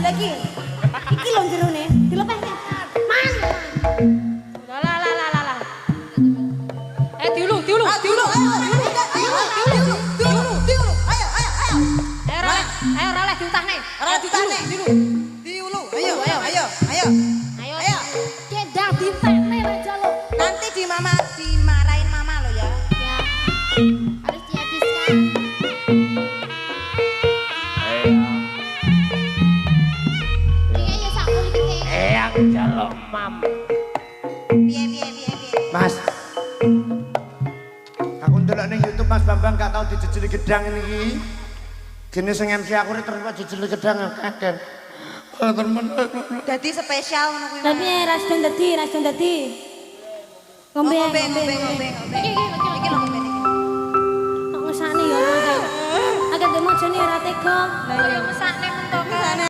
lagi. Iki lho jerone, dilepehke. Man. Lah. Diulu. Ayo. Ayo roleh diutahne. Diulu. Ayo. Kendang ditekne aja lo. Nanti dimarahin mama lo ya. Ya. Harus dihabiskan. Iya ya sak politik. Eyang jaluk mam. Piye. Mas. Aku ndelok ning YouTube Mas Bambang gak tau dijejeli gedang iki. Gene sing MC aku rek terus dijejeli gedang kaget. Temen. Dadi spesial ngono kuwi. Tapi ras dadi. Ngombe. Iki lho ngombe. Kok ngesane ya. Agak demojone ora tega. Lah yo mesakne mentok.